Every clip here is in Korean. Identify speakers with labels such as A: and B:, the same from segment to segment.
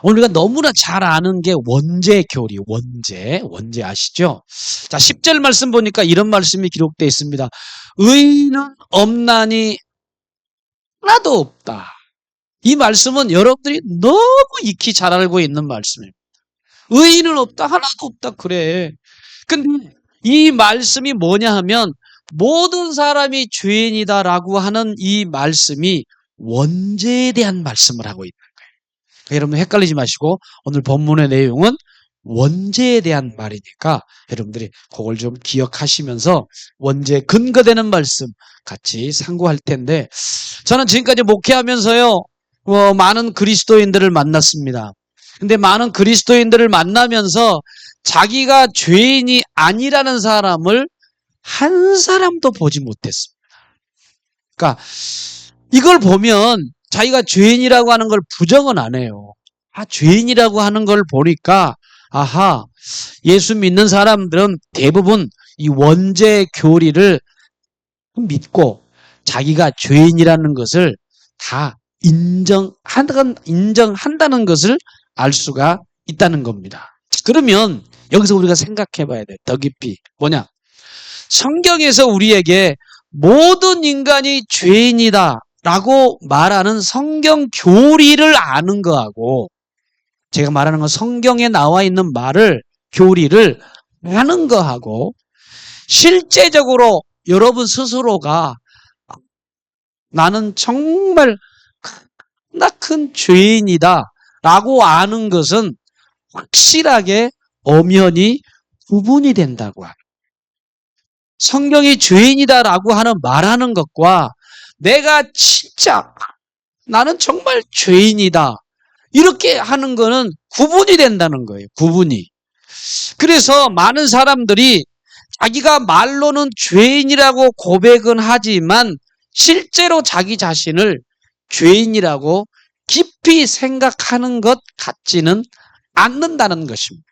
A: 우리가 너무나 잘 아는 게 원죄 교리, 원죄 아시죠? 자, 10절 말씀 보니까 이런 말씀이 기록되어 있습니다. 의인은 없나니 하나도 없다. 이 말씀은 여러분들이 너무 익히 잘 알고 있는 말씀입니다. 의인은 없다, 하나도 없다, 그래. 근데 이 말씀이 뭐냐 하면 모든 사람이 죄인이다라고 하는 이 말씀이 원죄에 대한 말씀을 하고 있는 거예요. 여러분 헷갈리지 마시고 오늘 본문의 내용은 원죄에 대한 말이니까 여러분들이 그걸 좀 기억하시면서 원죄에 근거되는 말씀 같이 상고할 텐데, 저는 지금까지 목회하면서요 많은 그리스도인들을 만났습니다. 근데 많은 그리스도인들을 만나면서 자기가 죄인이 아니라는 사람을 한 사람도 보지 못했습니다. 그러니까 이걸 보면 자기가 죄인이라고 하는 걸 부정은 안 해요. 죄인이라고 하는 걸 보니까 아하, 예수 믿는 사람들은 대부분 이 원죄 교리를 믿고 자기가 죄인이라는 것을 다 인정한다는 것을 알 수가 있다는 겁니다. 그러면 여기서 우리가 생각해 봐야 돼. 더 깊이. 뭐냐? 성경에서 우리에게 모든 인간이 죄인이다 라고 말하는 성경 교리를 아는 거하고, 제가 말하는 건 성경에 나와 있는 교리를 아는 거하고, 실제적으로 여러분 스스로가 나는 정말 큰 죄인이다 라고 아는 것은 확실하게 엄연히 구분이 된다고 합니다. 성경이 죄인이다라고 말하는 것과 내가 진짜 나는 정말 죄인이다 이렇게 하는 거는 구분이 된다는 거예요. 구분이. 그래서 많은 사람들이 자기가 말로는 죄인이라고 고백은 하지만 실제로 자기 자신을 죄인이라고 깊이 생각하는 것 같지는 않는다는 것입니다.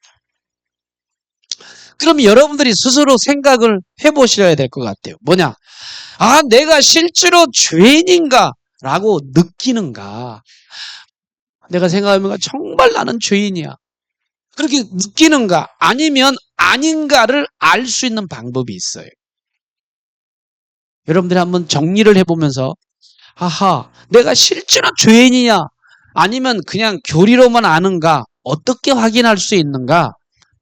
A: 그럼 여러분들이 스스로 생각을 해보셔야 될 것 같아요. 뭐냐? 내가 실제로 죄인인가? 라고 느끼는가? 내가 생각하면 정말 나는 죄인이야. 그렇게 느끼는가? 아니면 아닌가를 알 수 있는 방법이 있어요. 여러분들이 한번 정리를 해보면서 내가 실제로 죄인이냐? 아니면 그냥 교리로만 아는가? 어떻게 확인할 수 있는가?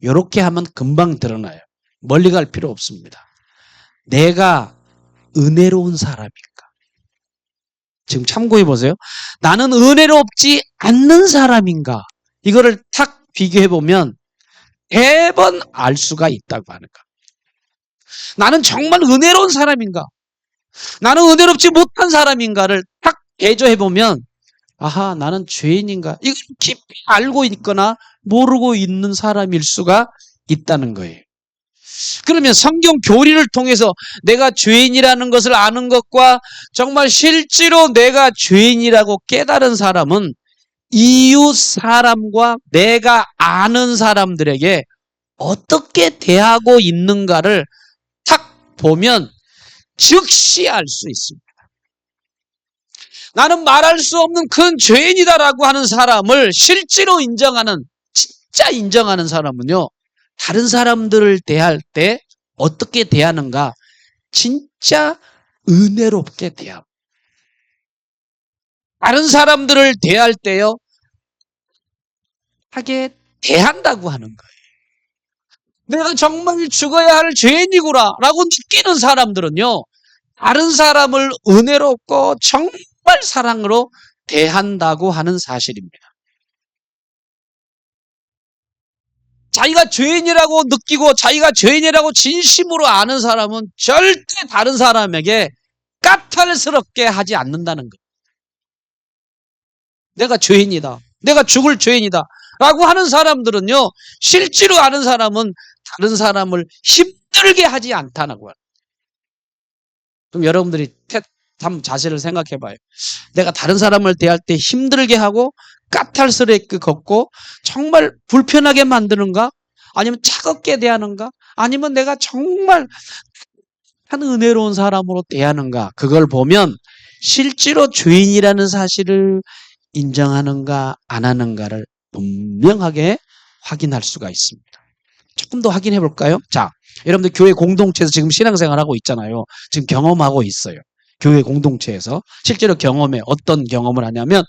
A: 이렇게 하면 금방 드러나요. 멀리 갈 필요 없습니다. 내가 은혜로운 사람인가? 지금 참고해 보세요. 나는 은혜롭지 않는 사람인가? 이거를 탁 비교해 보면 대번 알 수가 있다고 하는 거. 나는 정말 은혜로운 사람인가? 나는 은혜롭지 못한 사람인가를 딱 대조해 보면 나는 죄인인가? 이걸 깊이 알고 있거나 모르고 있는 사람일 수가 있다는 거예요. 그러면 성경 교리를 통해서 내가 죄인이라는 것을 아는 것과 정말 실제로 내가 죄인이라고 깨달은 사람은 이웃 사람과 내가 아는 사람들에게 어떻게 대하고 있는가를 딱 보면 즉시 알 수 있습니다. 나는 말할 수 없는 큰 죄인이다라고 하는 사람을 실제로 진짜 인정하는 사람은요, 다른 사람들을 대할 때 어떻게 대하는가? 진짜 은혜롭게 대합니다. 다른 사람들을 대할 때요, 하게 대한다고 하는 거예요. 내가 정말 죽어야 할 죄인이구나 라고 느끼는 사람들은요, 다른 사람을 은혜롭고 정말 사랑으로 대한다고 하는 사실입니다. 자기가 죄인이라고 느끼고 자기가 죄인이라고 진심으로 아는 사람은 절대 다른 사람에게 까탈스럽게 하지 않는다는 거예요. 내가 죄인이다. 내가 죽을 죄인이다. 라고 하는 사람들은요, 실제로 아는 사람은 다른 사람을 힘들게 하지 않다는 거예요. 그럼 여러분들이 한번 자세를 생각해 봐요. 내가 다른 사람을 대할 때 힘들게 하고 까탈스럽게 걷고 정말 불편하게 만드는가? 아니면 차갑게 대하는가? 아니면 내가 정말 한 은혜로운 사람으로 대하는가? 그걸 보면 실제로 죄인이라는 사실을 인정하는가 안 하는가를 분명하게 확인할 수가 있습니다. 조금 더 확인해 볼까요? 자, 여러분들 교회 공동체에서 지금 신앙생활하고 있잖아요. 지금 경험하고 있어요. 교회 공동체에서 실제로 경험해. 어떤 경험을 하냐면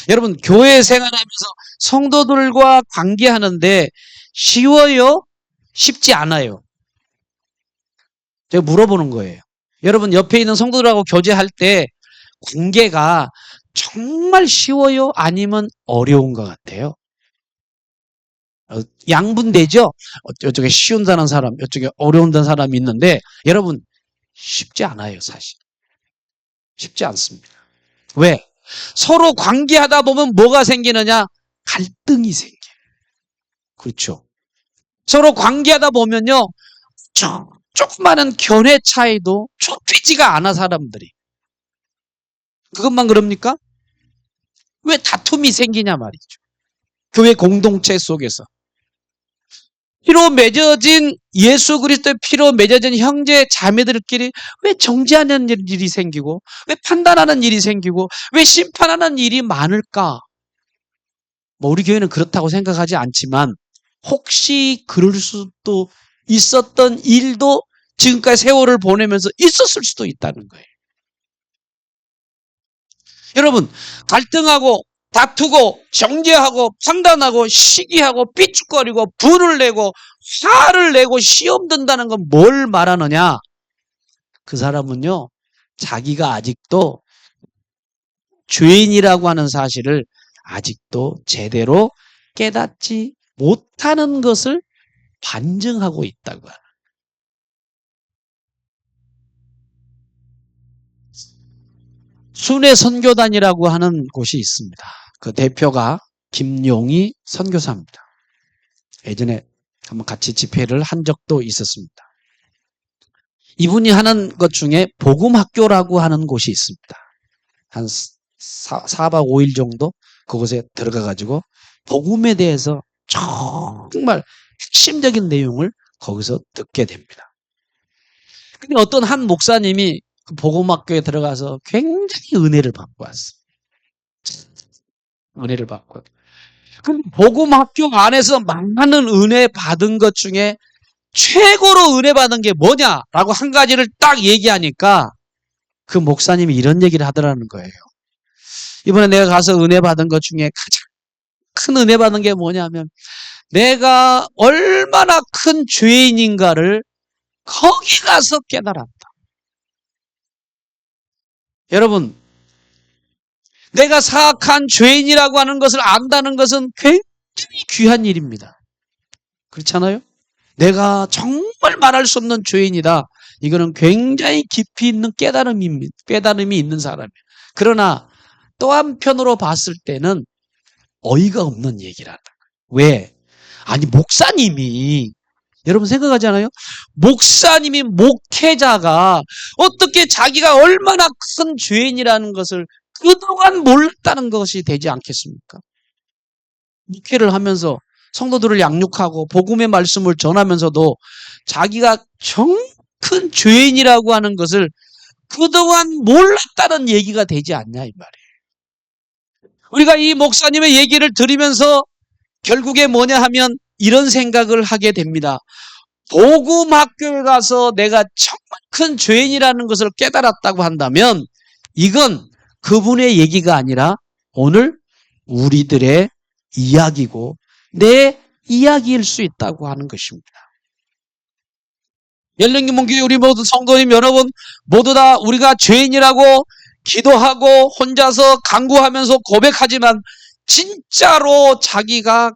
A: 여러분 교회 생활하면서 성도들과 관계하는데 쉬워요? 쉽지 않아요? 제가 물어보는 거예요. 여러분 옆에 있는 성도들하고 교제할 때 관계가 정말 쉬워요? 아니면 어려운 것 같아요? 양분되죠? 이쪽에 쉬운다는 사람, 이쪽에 어려운다는 사람이 있는데 여러분 쉽지 않아요, 사실. 쉽지 않습니다. 왜? 서로 관계하다 보면 뭐가 생기느냐? 갈등이 생겨요. 그렇죠. 서로 관계하다 보면요. 조그마한 견해 차이도 좁히지가 않아, 사람들이. 그것만 그럽니까? 왜 다툼이 생기냐 말이죠. 교회 공동체 속에서. 피로 맺어진 예수 그리스도의 피로 맺어진 형제 자매들끼리 왜 정죄하는 일이 생기고 왜 판단하는 일이 생기고 왜 심판하는 일이 많을까? 뭐 우리 교회는 그렇다고 생각하지 않지만 혹시 그럴 수도 있었던 일도 지금까지 세월을 보내면서 있었을 수도 있다는 거예요. 여러분 갈등하고 다투고 정죄하고 판단하고 시기하고 삐죽거리고 분을 내고 화를 내고 시험 든다는 건 뭘 말하느냐? 그 사람은요 자기가 아직도 죄인이라고 하는 사실을 아직도 제대로 깨닫지 못하는 것을 반증하고 있다고 합니다. 순회 선교단이라고 하는 곳이 있습니다. 그 대표가 김용희 선교사입니다. 예전에 한번 같이 집회를 한 적도 있었습니다. 이분이 하는 것 중에 복음학교라고 하는 곳이 있습니다. 한 4박 5일 정도 그곳에 들어가가지고 복음에 대해서 정말 핵심적인 내용을 거기서 듣게 됩니다. 근데 어떤 한 목사님이 그 복음학교에 들어가서 굉장히 은혜를 받고 왔어요. 은혜를 받고. 근데 복음학교 안에서 많은 은혜 받은 것 중에 최고로 은혜 받은 게 뭐냐라고 한 가지를 딱 얘기하니까 그 목사님이 이런 얘기를 하더라는 거예요. 이번에 내가 가서 은혜 받은 것 중에 가장 큰 은혜 받은 게 뭐냐면 내가 얼마나 큰 죄인인가를 거기 가서 깨달았다. 여러분, 내가 사악한 죄인이라고 하는 것을 안다는 것은 굉장히 귀한 일입니다. 그렇잖아요? 내가 정말 말할 수 없는 죄인이다. 이거는 굉장히 깊이 있는 깨달음이 있는 사람이에요. 그러나 또 한편으로 봤을 때는 어이가 없는 얘기라는 거예요. 왜? 아니 목사님이 여러분 생각하잖아요. 목사님이 목회자가 어떻게 자기가 얼마나 큰 죄인이라는 것을 그동안 몰랐다는 것이 되지 않겠습니까? 목회를 하면서 성도들을 양육하고 복음의 말씀을 전하면서도 자기가 정 큰 죄인이라고 하는 것을 그동안 몰랐다는 얘기가 되지 않냐 이 말이에요. 우리가 이 목사님의 얘기를 들으면서 결국에 뭐냐 하면 이런 생각을 하게 됩니다. 복음학교에 가서 내가 정말 큰 죄인이라는 것을 깨달았다고 한다면 이건 그분의 얘기가 아니라 오늘 우리들의 이야기고 내 이야기일 수 있다고 하는 것입니다. 열린기문교회 우리 모두 성도님 여러분 모두 다 우리가 죄인이라고 기도하고 혼자서 간구하면서 고백하지만 진짜로 자기가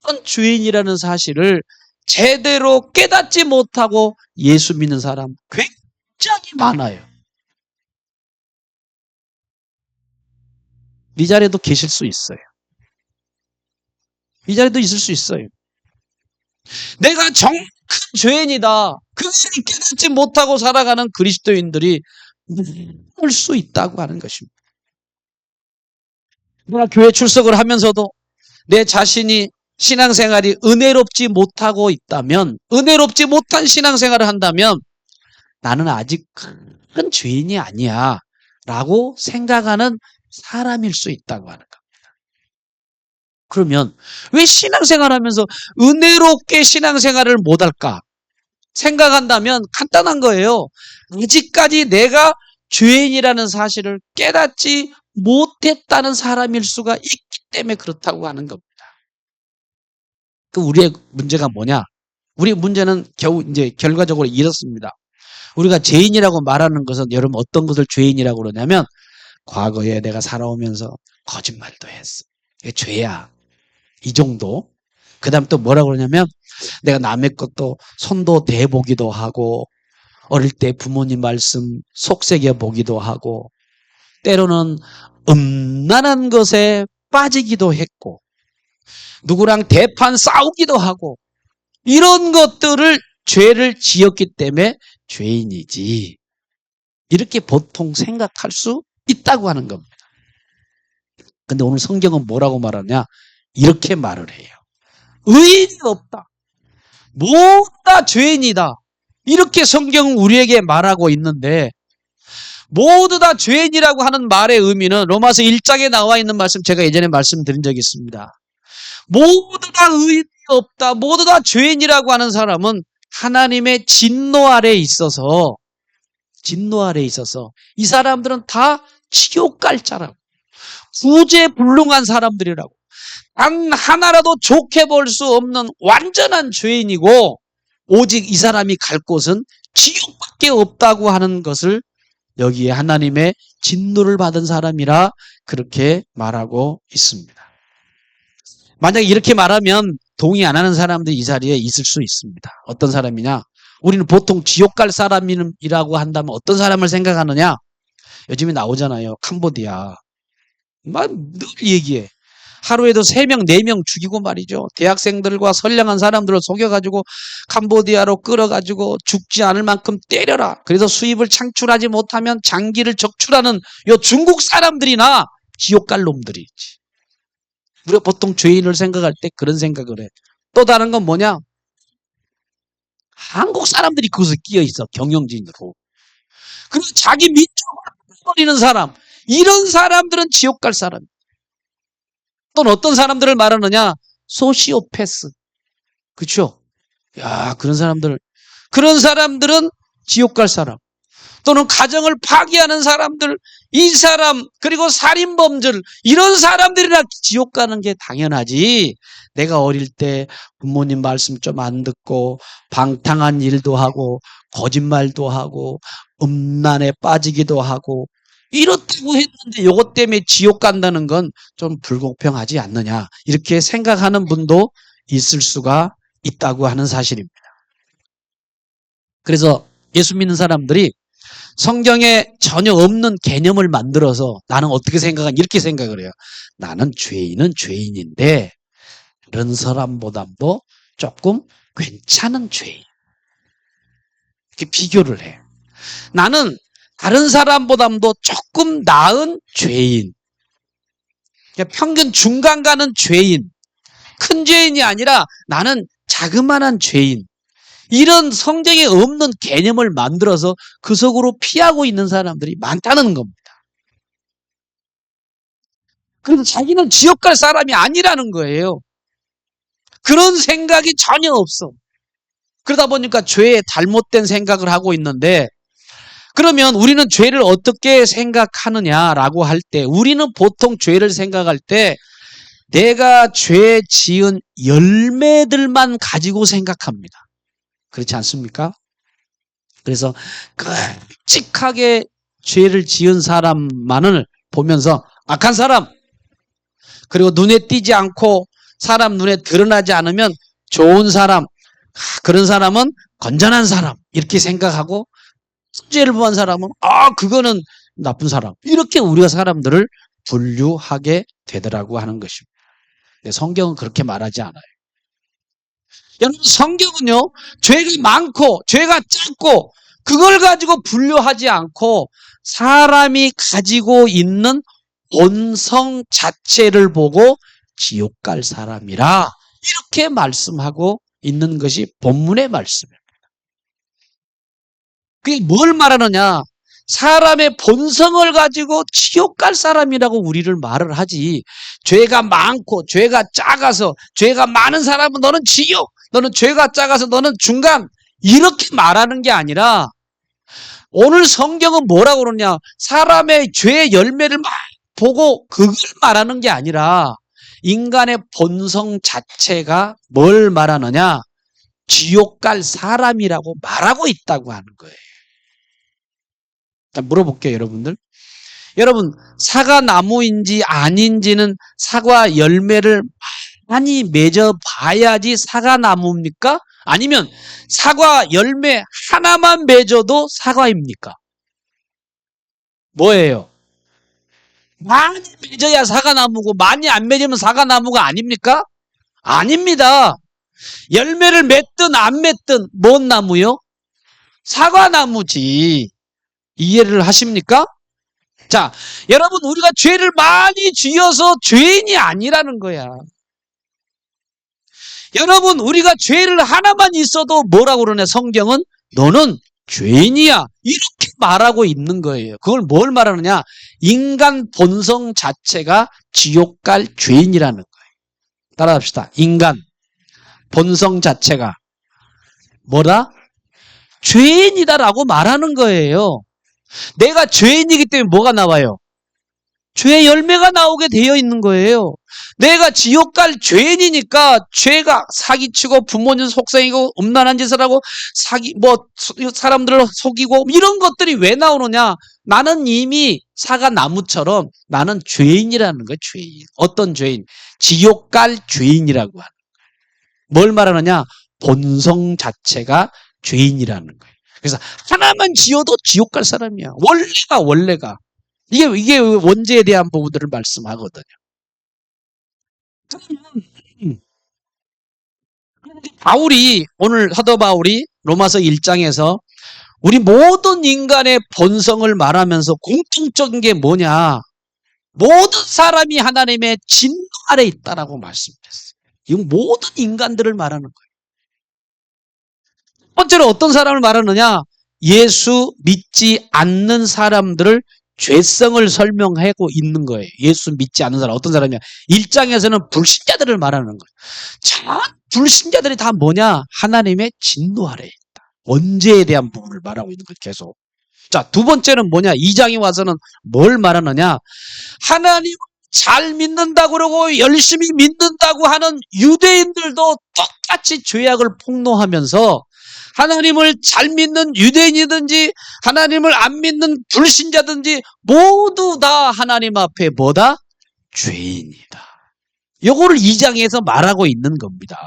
A: 큰 죄인이라는 사실을 제대로 깨닫지 못하고 예수 믿는 사람 굉장히 많아요. 이 자리에도 계실 수 있어요. 이 자리에도 있을 수 있어요. 내가 큰 죄인이다. 그것을 깨닫지 못하고 살아가는 그리스도인들이 올 수 있다고 하는 것입니다. 내가 교회 출석을 하면서도 내 자신이 신앙생활이 은혜롭지 못하고 있다면, 은혜롭지 못한 신앙생활을 한다면 나는 아직 큰 죄인이 아니야 라고 생각하는 사람일 수 있다고 하는 겁니다. 그러면 왜 신앙생활하면서 은혜롭게 신앙생활을 못할까? 생각한다면 간단한 거예요. 아직까지 내가 죄인이라는 사실을 깨닫지 못했다는 사람일 수가 있기 때문에 그렇다고 하는 겁니다. 그 우리의 문제가 뭐냐? 우리 문제는 겨우 이제 결과적으로 이렇습니다. 우리가 죄인이라고 말하는 것은 여러분 어떤 것을 죄인이라고 그러냐면 과거에 내가 살아오면서 거짓말도 했어. 이게 죄야. 이 정도. 그 다음 또 뭐라고 그러냐면 내가 남의 것도 손도 대보기도 하고 어릴 때 부모님 말씀 속새겨 보기도 하고 때로는 음란한 것에 빠지기도 했고 누구랑 대판 싸우기도 하고 이런 것들을 죄를 지었기 때문에 죄인이지. 이렇게 보통 생각할 수 있다고 하는 겁니다. 근데 오늘 성경은 뭐라고 말하냐? 이렇게 말을 해요. 의인이 없다. 모두 다 죄인이다. 이렇게 성경은 우리에게 말하고 있는데 모두 다 죄인이라고 하는 말의 의미는 로마서 1장에 나와 있는 말씀 제가 예전에 말씀드린 적이 있습니다. 모두 다 의인이 없다. 모두 다 죄인이라고 하는 사람은 하나님의 진노 아래에 있어서 이 사람들은 다 지옥 갈 자라고 구제불능한 사람들이라고 단 하나라도 좋게 볼 수 없는 완전한 죄인이고 오직 이 사람이 갈 곳은 지옥밖에 없다고 하는 것을 여기에 하나님의 진노를 받은 사람이라 그렇게 말하고 있습니다. 만약에 이렇게 말하면 동의 안 하는 사람들이 이 자리에 있을 수 있습니다. 어떤 사람이냐? 우리는 보통 지옥 갈 사람이라고 한다면 어떤 사람을 생각하느냐? 요즘에 나오잖아요. 캄보디아. 막 늘 얘기해. 하루에도 3명, 4명 죽이고 말이죠. 대학생들과 선량한 사람들을 속여가지고 캄보디아로 끌어가지고 죽지 않을 만큼 때려라. 그래서 수입을 창출하지 못하면 장기를 적출하는 요 중국 사람들이나 지옥 갈 놈들이 있지. 우리가 보통 죄인을 생각할 때 그런 생각을 해. 또 다른 건 뭐냐? 한국 사람들이 그것에 끼어 있어. 경영진으로. 그리고 자기 민족을 버리는 사람. 이런 사람들은 지옥 갈 사람. 또는 어떤 사람들을 말하느냐? 소시오패스. 그렇죠? 야, 그런 사람들은 지옥 갈 사람. 또는 가정을 파괴하는 사람들, 이 사람, 그리고 살인범들, 이런 사람들이나 지옥 가는 게 당연하지. 내가 어릴 때 부모님 말씀 좀 안 듣고 방탕한 일도 하고 거짓말도 하고 음란에 빠지기도 하고 이렇다고 했는데 이것 때문에 지옥 간다는 건 좀 불공평하지 않느냐. 이렇게 생각하는 분도 있을 수가 있다고 하는 사실입니다. 그래서 예수 믿는 사람들이 성경에 전혀 없는 개념을 만들어서 나는 어떻게 생각하냐 이렇게 생각을 해요. 나는 죄인은 죄인인데 다른 사람보다도 조금 괜찮은 죄인. 이렇게 비교를 해요. 나는 다른 사람보다도 조금 나은 죄인. 평균 중간 가는 죄인. 큰 죄인이 아니라 나는 자그마한 죄인. 이런 성경에 없는 개념을 만들어서 그 속으로 피하고 있는 사람들이 많다는 겁니다. 그래서 자기는 지옥 갈 사람이 아니라는 거예요. 그런 생각이 전혀 없어. 그러다 보니까 죄에 잘못된 생각을 하고 있는데 그러면 우리는 죄를 어떻게 생각하느냐라고 할 때 우리는 보통 죄를 생각할 때 내가 죄 지은 열매들만 가지고 생각합니다. 그렇지 않습니까? 그래서 끔찍하게 죄를 지은 사람만을 보면서 악한 사람 그리고 눈에 띄지 않고 사람 눈에 드러나지 않으면 좋은 사람 그런 사람은 건전한 사람 이렇게 생각하고 죄를 범한 사람은 그거는 나쁜 사람 이렇게 우리가 사람들을 분류하게 되더라고 하는 것입니다. 성경은 그렇게 말하지 않아요. 여러분 성경은요 죄가 많고 죄가 작고 그걸 가지고 분류하지 않고 사람이 가지고 있는 본성 자체를 보고 지옥 갈 사람이라 이렇게 말씀하고 있는 것이 본문의 말씀입니다. 그게 뭘 말하느냐? 사람의 본성을 가지고 지옥 갈 사람이라고 우리를 말을 하지. 죄가 많고 죄가 작아서 죄가 많은 사람은 너는 지옥, 너는 죄가 작아서 너는 중간, 이렇게 말하는 게 아니라 오늘 성경은 뭐라고 그러냐, 사람의 죄의 열매를 막 보고 그걸 말하는 게 아니라 인간의 본성 자체가 뭘 말하느냐, 지옥 갈 사람이라고 말하고 있다고 하는 거예요. 자, 물어볼게요, 여러분들. 여러분, 사과나무인지 아닌지는 사과 열매를 많이 맺어봐야지 사과나무입니까? 아니면 사과 열매 하나만 맺어도 사과입니까? 뭐예요? 많이 맺어야 사과나무고 많이 안 맺으면 사과나무가 아닙니까? 아닙니다. 열매를 맺든 안 맺든 뭔 나무요? 사과나무지. 이해를 하십니까? 자, 여러분, 우리가 죄를 많이 지어서 죄인이 아니라는 거야. 여러분, 우리가 죄를 하나만 있어도 뭐라고 그러냐, 성경은 너는 죄인이야, 이렇게 말하고 있는 거예요. 그걸 뭘 말하느냐, 인간 본성 자체가 지옥 갈 죄인이라는 거예요. 따라합시다. 인간 본성 자체가 뭐다? 죄인이다라고 말하는 거예요. 내가 죄인이기 때문에 뭐가 나와요? 죄의 열매가 나오게 되어 있는 거예요. 내가 지옥 갈 죄인이니까 죄가 사기치고 부모님 속상이고 음란한 짓을 하고 사람들을 속이고 이런 것들이 왜 나오느냐? 나는 이미 사과나무처럼 나는 죄인이라는 거예요. 죄인. 어떤 죄인? 지옥 갈 죄인이라고 하는 거예요. 뭘 말하느냐? 본성 자체가 죄인이라는 거예요. 그래서 하나만 지어도 지옥 갈 사람이야. 원래가. 이게 원죄에 대한 부분들을 말씀하거든요. 바울이, 오늘 사도 바울이 로마서 1장에서 우리 모든 인간의 본성을 말하면서 공통적인 게 뭐냐? 모든 사람이 하나님의 진노 아래 있다라고 말씀했어요. 이건 모든 인간들을 말하는 거예요. 번째로 어떤 사람을 말하느냐? 예수 믿지 않는 사람들을 죄성을 설명하고 있는 거예요. 예수 믿지 않는 사람, 어떤 사람이냐? 1장에서는 불신자들을 말하는 거예요. 자, 불신자들이 다 뭐냐? 하나님의 진노 아래에 있다. 원죄에 대한 부분을 말하고 있는 거예요, 계속. 자, 두 번째는 뭐냐? 2장에 와서는 뭘 말하느냐? 하나님 잘 믿는다고 그러고 열심히 믿는다고 하는 유대인들도 똑같이 죄악을 폭로하면서 하나님을 잘 믿는 유대인이든지 하나님을 안 믿는 불신자든지 모두 다 하나님 앞에 뭐다? 죄인이다. 요거를 2장에서 말하고 있는 겁니다.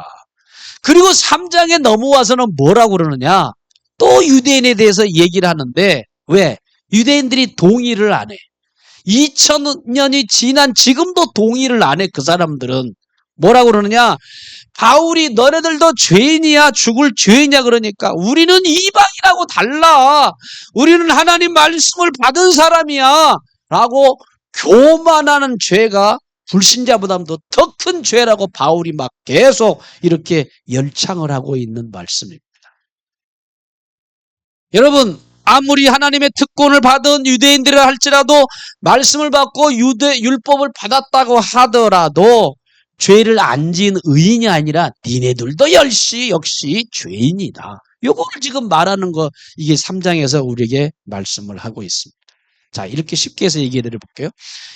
A: 그리고 3장에 넘어와서는 뭐라고 그러느냐? 또 유대인에 대해서 얘기를 하는데, 왜? 유대인들이 동의를 안 해. 2000년이 지난 지금도 동의를 안 해. 그 사람들은 뭐라고 그러느냐? 바울이 너네들도 죄인이야, 죽을 죄인이야 그러니까 우리는 이방이라고 달라, 우리는 하나님 말씀을 받은 사람이야 라고 교만하는 죄가 불신자보다도 더 큰 죄라고 바울이 막 계속 이렇게 열창을 하고 있는 말씀입니다. 여러분, 아무리 하나님의 특권을 받은 유대인들이라 할지라도, 말씀을 받고 율법을 받았다고 하더라도 죄를 안 지은 의인이 아니라 니네들도 역시 죄인이다. 요거를 지금 말하는 거, 이게 3장에서 우리에게 말씀을 하고 있습니다. 자, 이렇게 쉽게 해서 얘기해 드려볼게요.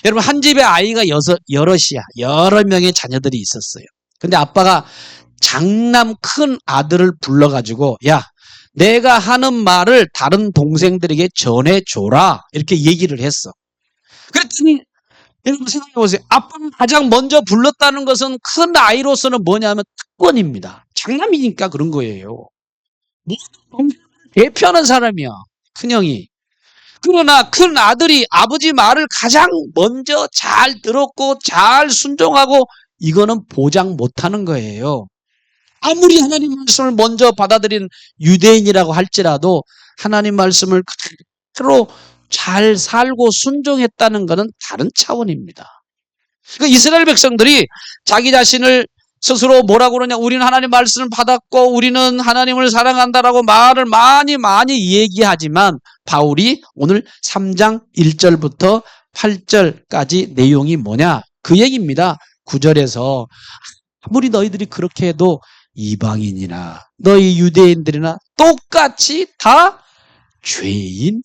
A: 여러분, 한 집에 아이가 여럿이야. 여러 명의 자녀들이 있었어요. 근데 아빠가 장남 큰 아들을 불러가지고, 야, 내가 하는 말을 다른 동생들에게 전해줘라, 이렇게 얘기를 했어. 그랬더니 여러분 생각해 보세요. 아빠는 가장 먼저 불렀다는 것은 큰 아이로서는 뭐냐면 특권입니다. 장남이니까 그런 거예요. 모든 동생을 대표하는 사람이야, 큰형이. 그러나 큰 아들이 아버지 말을 가장 먼저 잘 들었고 잘 순종하고, 이거는 보장 못하는 거예요. 아무리 하나님 말씀을 먼저 받아들인 유대인이라고 할지라도 하나님 말씀을 그대로 잘 살고 순종했다는 것은 다른 차원입니다. 그러니까 이스라엘 백성들이 자기 자신을 스스로 뭐라고 그러냐, 우리는 하나님 말씀을 받았고 우리는 하나님을 사랑한다라고 말을 많이 얘기하지만 바울이 오늘 3장 1절부터 8절까지 내용이 뭐냐, 그 얘기입니다. 9절에서 아무리 너희들이 그렇게 해도 이방인이나 너희 유대인들이나 똑같이 다 죄인이다.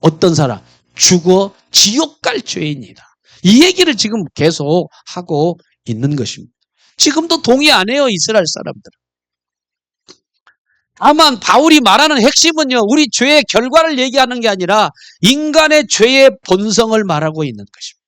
A: 어떤 사람? 죽어 지옥 갈 죄인이다. 이 얘기를 지금 계속 하고 있는 것입니다. 지금도 동의 안 해요, 이스라엘 사람들은. 다만 바울이 말하는 핵심은요, 우리 죄의 결과를 얘기하는 게 아니라 인간의 죄의 본성을 말하고 있는 것입니다.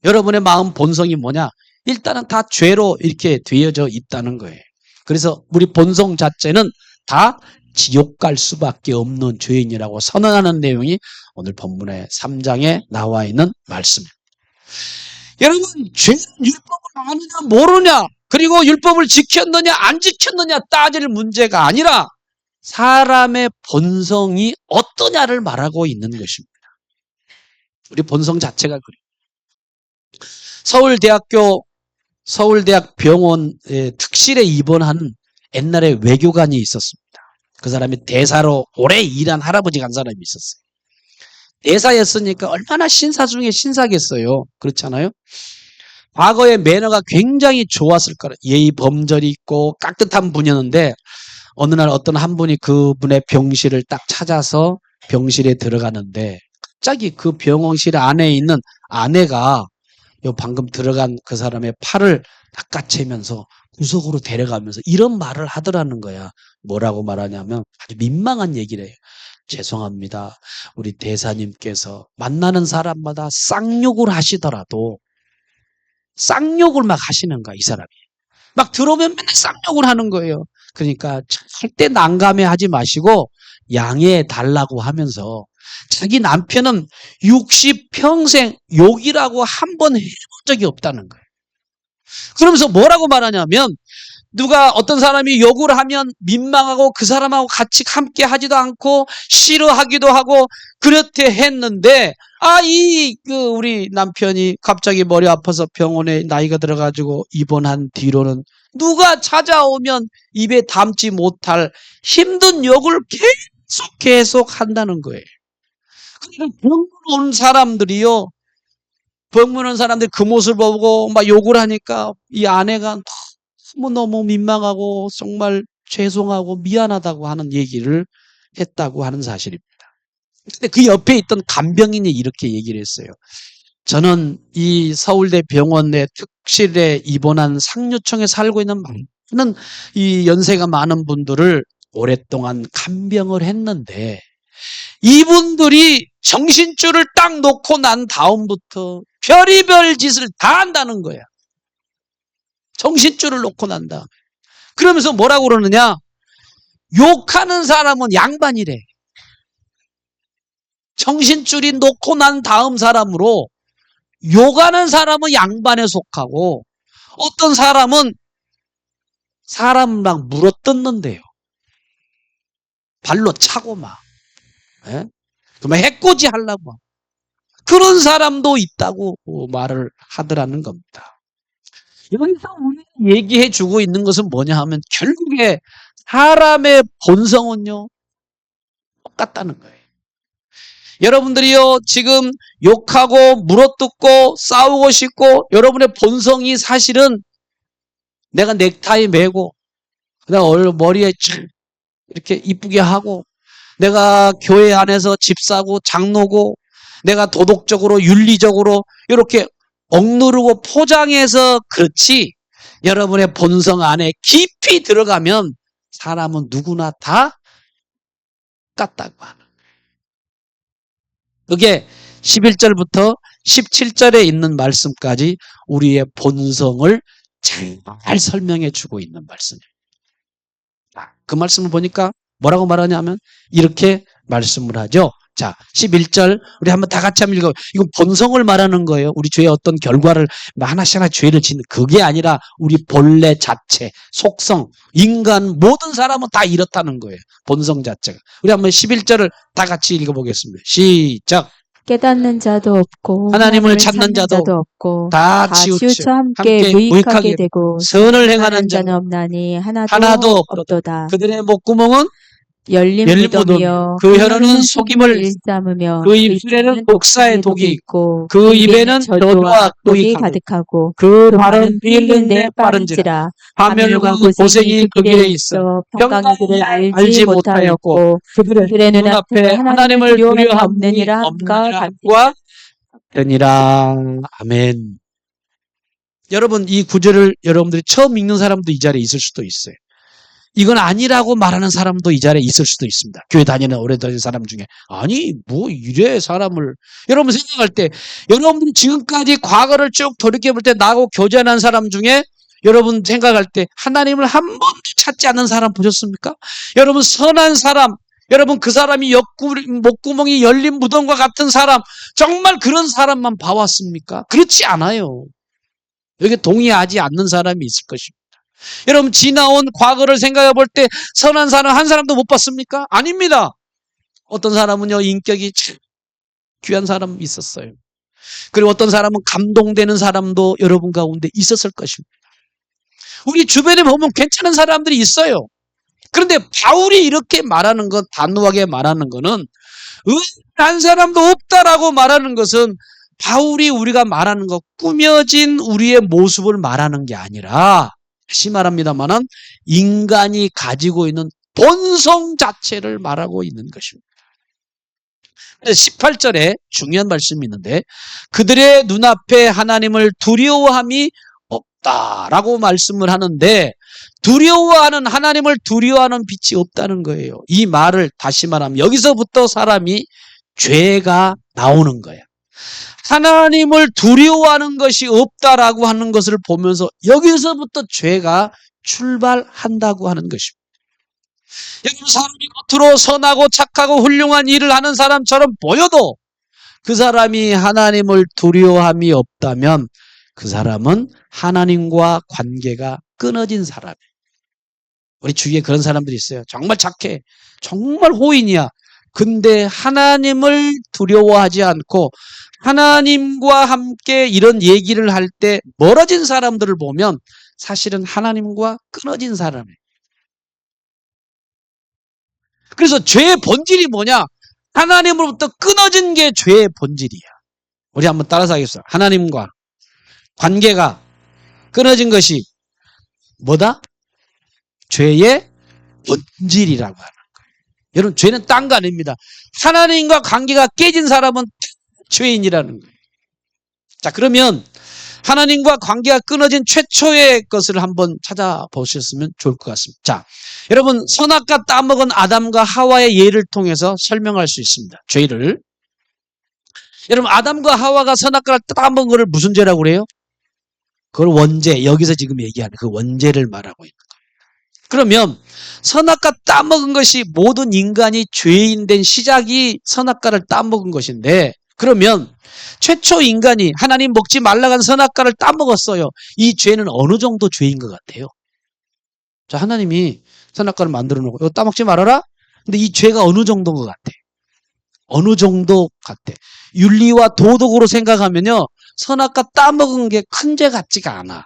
A: 여러분의 마음 본성이 뭐냐? 일단은 다 죄로 이렇게 되어져 있다는 거예요. 그래서 우리 본성 자체는 다 지옥 갈 수밖에 없는 죄인이라고 선언하는 내용이 오늘 본문의 3장에 나와 있는 말씀입니다. 여러분, 죄는 율법을 아느냐 모르냐, 그리고 율법을 지켰느냐 안 지켰느냐 따질 문제가 아니라 사람의 본성이 어떠냐를 말하고 있는 것입니다. 우리 본성 자체가 그래요. 서울대학 병원에 특실에 입원한 옛날에 외교관이 있었습니다. 그 사람이 대사로 오래 일한 할아버지가 한 사람이 있었어요. 대사였으니까 얼마나 신사 중에 신사겠어요. 그렇잖아요. 과거에 매너가 굉장히 좋았을 거라. 예의 범절이 있고 깍듯한 분이었는데 어느 날 어떤 한 분이 그분의 병실을 딱 찾아서 병실에 들어가는데 갑자기 그 병원실 안에 있는 아내가 요 방금 들어간 그 사람의 팔을 낚아채면서 구석으로 데려가면서 이런 말을 하더라는 거야. 뭐라고 말하냐면 아주 민망한 얘기를 해요. 죄송합니다. 우리 대사님께서 만나는 사람마다 쌍욕을 하시더라도 쌍욕을 막 하시는 거야, 이 사람이. 막 들어오면 맨날 쌍욕을 하는 거예요. 그러니까 절대 난감해하지 마시고 양해해 달라고 하면서 자기 남편은 60평생 욕이라고 한 번 해본 적이 없다는 거예요. 그러면서 뭐라고 말하냐면 누가 어떤 사람이 욕을 하면 민망하고 그 사람하고 같이 함께 하지도 않고 싫어하기도 하고 그렇게 했는데 우리 남편이 갑자기 머리 아파서 병원에 나이가 들어가지고 입원한 뒤로는 누가 찾아오면 입에 담지 못할 힘든 욕을 계속 한다는 거예요. 그러니까 병문 온 사람들이요, 병문 온 사람들이 그 모습을 보고 막 욕을 하니까 이 아내가 너무 민망하고 정말 죄송하고 미안하다고 하는 얘기를 했다고 하는 사실입니다. 근데 그 옆에 있던 간병인이 이렇게 얘기를 했어요. 저는 이 서울대 병원의 특실에 입원한 상류층에 살고 있는 많은 이 연세가 많은 분들을 오랫동안 간병을 했는데 이분들이 정신줄을 딱 놓고 난 다음부터 별의별 짓을 다 한다는 거야. 정신줄을 놓고 난 다음에. 그러면서 뭐라고 그러느냐? 욕하는 사람은 양반이래. 정신줄이 놓고 난 다음 사람으로 욕하는 사람은 양반에 속하고 어떤 사람은 사람랑 물어뜯는데요. 발로 차고 막. 예? 그러면 해코지 하려고. 그런 사람도 있다고 말을 하더라는 겁니다. 여기서 우리 얘기해 주고 있는 것은 뭐냐 하면 결국에 사람의 본성은요, 똑같다는 거예요. 여러분들이요, 지금 욕하고 물어뜯고 싸우고 싶고 여러분의 본성이 사실은 내가 넥타이 매고 그다음 머리에 이렇게 이쁘게 하고 내가 교회 안에서 집사고 장로고 내가 도덕적으로 윤리적으로 이렇게 억누르고 포장해서 그렇지, 여러분의 본성 안에 깊이 들어가면 사람은 누구나 다 똑같다고 하는 거예요. 그게 11절부터 17절에 있는 말씀까지 우리의 본성을 잘 설명해 주고 있는 말씀이에요. 그 말씀을 보니까 뭐라고 말하냐면 이렇게 말씀을 하죠. 자, 11절 우리 한번 다 같이 한번 읽어. 이건 본성을 말하는 거예요. 우리 죄의 어떤 결과를 하나씩 죄를 짓는 그게 아니라 우리 본래 자체, 속성, 인간 모든 사람은 다 이렇다는 거예요. 본성 자체가. 우리 한번 11절을 다 같이 읽어보겠습니다. 시작.
B: 깨닫는 자도 없고
A: 하나님을 찾는 자도
B: 없고
A: 다
B: 다
A: 치우쳐
B: 치우쳐 함께
A: 함께
B: 무익하게
A: 무익하게
B: 되고
A: 선을 행하는
B: 행하는
A: 자는
B: 자는 없나니
A: 하나도
B: 하나도
A: 없도다.
B: 없도다.
A: 그들의 목구멍은
B: 열린
A: 열린
B: 무덤이여
A: 그 혀로는 속임을
B: 일삼으며
A: 그 입술에는 독사의 독이
B: 있고
A: 그 입에는 저주와 악독이
B: 가득하고
A: 그
B: 발은
A: 발은
B: 비일는 데
A: 비일는데 빠른지라
B: 빠른지라
A: 파멸과 고생이 그 길에 있어
B: 평강이 그를
A: 알지 못하였고
B: 그들의 눈앞에
A: 하나님을 두려워함이
B: 없느니라
A: 함과 되니라. 아멘. 여러분, 이 구절을 여러분들이 처음 읽는 사람도 이 자리에 있을 수도 있어요. 이건 아니라고 말하는 사람도 이 자리에 있을 수도 있습니다. 교회 다니는 오래 다니는 사람 중에 아니 뭐 이래 사람을 여러분 생각할 때 여러분들이 지금까지 과거를 쭉 돌이켜볼 때 나하고 교제한 사람 중에 여러분 생각할 때 하나님을 한 번도 찾지 않는 사람 보셨습니까? 여러분 선한 사람 여러분 그 사람이 목구멍이 열린 무덤과 같은 사람 정말 그런 사람만 봐왔습니까? 그렇지 않아요. 여기 동의하지 않는 사람이 있을 것입니다. 여러분 지나온 과거를 생각해 볼 때 선한 사람 한 사람도 못 봤습니까? 아닙니다. 어떤 사람은요 인격이 참 귀한 사람이 있었어요. 그리고 어떤 사람은 감동되는 사람도 여러분 가운데 있었을 것입니다. 우리 주변에 보면 괜찮은 사람들이 있어요. 그런데 바울이 이렇게 말하는 것 단호하게 말하는 것은 한 사람도 없다라고 말하는 것은 바울이 우리가 말하는 것 꾸며진 우리의 모습을 말하는 게 아니라 다시 말합니다만은 인간이 가지고 있는 본성 자체를 말하고 있는 것입니다. 18절에 중요한 말씀이 있는데 그들의 눈앞에 하나님을 두려워함이 없다라고 말씀을 하는데 두려워하는 하나님을 두려워하는 빛이 없다는 거예요. 이 말을 다시 말하면 여기서부터 사람이 죄가 나오는 거예요. 하나님을 두려워하는 것이 없다라고 하는 것을 보면서 여기서부터 죄가 출발한다고 하는 것입니다. 여러분 사람이 겉으로 선하고 착하고 훌륭한 일을 하는 사람처럼 보여도 그 사람이 하나님을 두려워함이 없다면 그 사람은 하나님과 관계가 끊어진 사람이에요. 우리 주위에 그런 사람들이 있어요. 정말 착해. 정말 호인이야. 근데 하나님을 두려워하지 않고 하나님과 함께 이런 얘기를 할 때 멀어진 사람들을 보면 사실은 하나님과 끊어진 사람이에요. 그래서 죄의 본질이 뭐냐? 하나님으로부터 끊어진 게 죄의 본질이야. 우리 한번 따라서 하겠습니다. 하나님과 관계가 끊어진 것이 뭐다? 죄의 본질이라고 하는 거예요. 여러분 죄는 딴 거 아닙니다. 하나님과 관계가 깨진 사람은 죄인이라는 거예요. 자 그러면 하나님과 관계가 끊어진 최초의 것을 한번 찾아보셨으면 좋을 것 같습니다. 자 여러분 선악과 따먹은 아담과 하와의 예를 통해서 설명할 수 있습니다. 죄를 여러분 아담과 하와가 선악과를 따먹은 것을 무슨 죄라고 그래요? 그걸 원죄 여기서 지금 얘기하는 그 원죄를 말하고 있는 거예요. 그러면 선악과 따먹은 것이 모든 인간이 죄인 된 시작이 선악과를 따먹은 것인데 그러면 최초 인간이 하나님 먹지 말라고 한 선악과를 따먹었어요. 이 죄는 어느 정도 죄인 것 같아요? 자, 하나님이 선악과를 만들어 놓고 이거 따먹지 말아라? 근데 이 죄가 어느 정도인 것 같아? 어느 정도 같아? 윤리와 도덕으로 생각하면요. 선악과 따먹은 게 큰 죄 같지가 않아.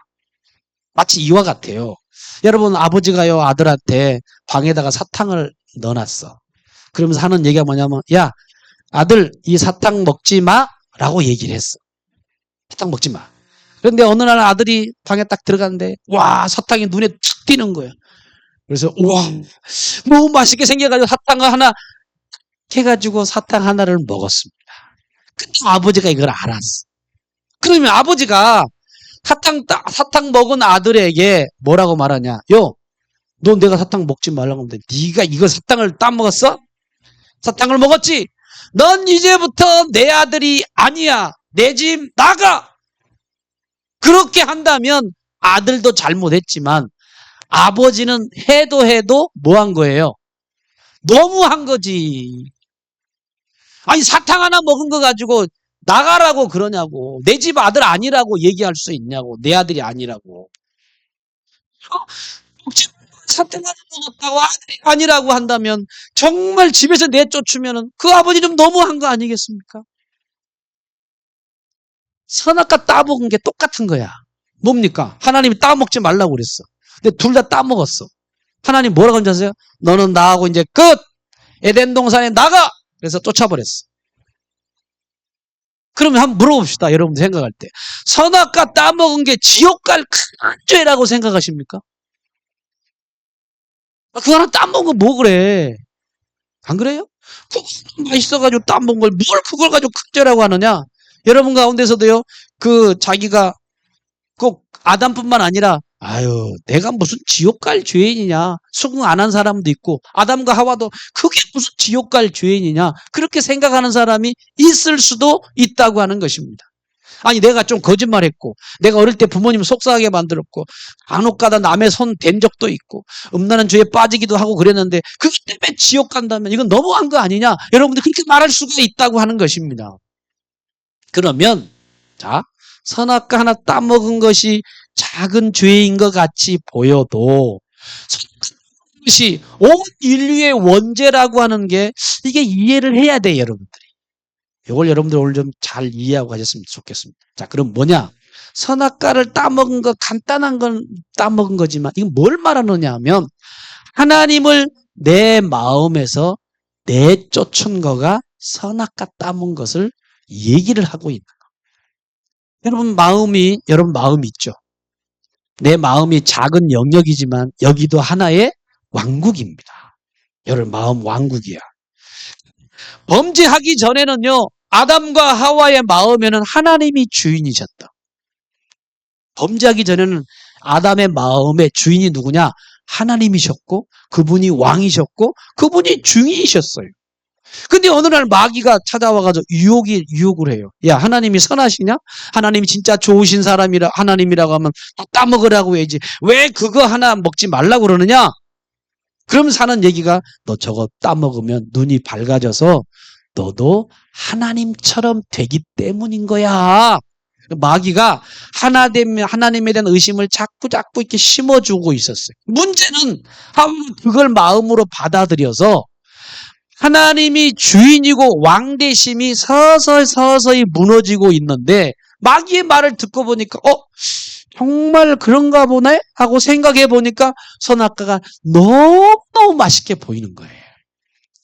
A: 마치 이와 같아요. 여러분 아버지가요 아들한테 방에다가 사탕을 넣어놨어. 그러면서 하는 얘기가 뭐냐면 야 아들 이 사탕 먹지 마라고 얘기를 했어. 사탕 먹지 마. 그런데 어느 날 아들이 방에 딱 들어갔는데 와 사탕이 눈에 툭 띄는 거야. 그래서 우와 너무 맛있게 생겨가지고 사탕을 하나 해가지고 사탕 하나를 먹었습니다. 근데 아버지가 이걸 알았어. 그러면 아버지가 사탕 먹은 아들에게 뭐라고 말하냐? 요, 너 내가 사탕 먹지 말라고 하는데 네가 이거 사탕을 따먹었어? 사탕을 먹었지? 넌 이제부터 내 아들이 아니야. 내 집 나가! 그렇게 한다면 아들도 잘못했지만 아버지는 해도 뭐 한 거예요? 너무한 거지. 아니 사탕 하나 먹은 거 가지고 나가라고 그러냐고. 내 집 아들 아니라고 얘기할 수 있냐고. 내 아들이 아니라고. 사탕 하나 먹었다고 아들이 아니라고 한다면 정말 집에서 내쫓으면 그 아버지 좀 너무한 거 아니겠습니까? 선악과 따먹은 게 똑같은 거야. 뭡니까? 하나님이 따먹지 말라고 그랬어. 근데 둘 다 따먹었어. 하나님 뭐라고 하는지 아세요? 너는 나하고 이제 끝! 에덴 동산에 나가! 그래서 쫓아버렸어. 그러면 한번 물어봅시다. 여러분들 생각할 때. 선악과 따먹은 게 지옥 갈 큰 죄라고 생각하십니까? 그거 하나 따먹은 거 뭐 그래? 안 그래요? 그거 맛있어가지고 따먹은 걸 뭘 그걸 가지고 큰 죄라고 하느냐? 여러분 가운데서도요, 자기가 꼭 아담뿐만 아니라 아유 내가 무슨 지옥 갈 죄인이냐 수긍 안 한 사람도 있고 아담과 하와도 그게 무슨 지옥 갈 죄인이냐 그렇게 생각하는 사람이 있을 수도 있다고 하는 것입니다. 아니 내가 좀 거짓말했고 내가 어릴 때 부모님 속상하게 만들었고 간혹가다 남의 손 댄 적도 있고 음란한 죄에 빠지기도 하고 그랬는데 그것 때문에 지옥 간다면 이건 너무한 거 아니냐 여러분들 그렇게 말할 수가 있다고 하는 것입니다. 그러면 자 선악과 하나 따먹은 것이 작은 죄인 것 같이 보여도 것이 온 인류의 원죄라고 하는 게 이게 이해를 해야 돼 여러분들이. 이걸 여러분들 오늘 좀 잘 이해하고 가셨으면 좋겠습니다. 자 그럼 뭐냐 선악과를 따먹은 거 간단한 건 따먹은 거지만 이건 뭘 말하느냐 하면 하나님을 내 마음에서 내쫓은 거가 선악과 따먹은 것을 얘기를 하고 있는 여러분 마음이 있죠. 내 마음이 작은 영역이지만 여기도 하나의 왕국입니다. 여러분 마음 왕국이야. 범죄하기 전에는요. 아담과 하와의 마음에는 하나님이 주인이셨다. 범죄하기 전에는 아담의 마음의 주인이 누구냐? 하나님이셨고 그분이 왕이셨고 그분이 중이셨어요. 근데 어느 날 마귀가 찾아와가지고 유혹을 해요. 야, 하나님이 선하시냐? 하나님이 진짜 좋으신 사람이라, 하나님이라고 하면 다 따먹으라고 해야지. 왜 그거 하나 먹지 말라고 그러느냐? 그럼 사는 얘기가 너 저거 따먹으면 눈이 밝아져서 너도 하나님처럼 되기 때문인 거야. 마귀가 하나님에 대한 의심을 자꾸 이렇게 심어주고 있었어요. 문제는 그걸 마음으로 받아들여서 하나님이 주인이고 왕대심이 서서히 무너지고 있는데 마귀의 말을 듣고 보니까 정말 그런가 보네 하고 생각해 보니까 선악과가 너무 맛있게 보이는 거예요.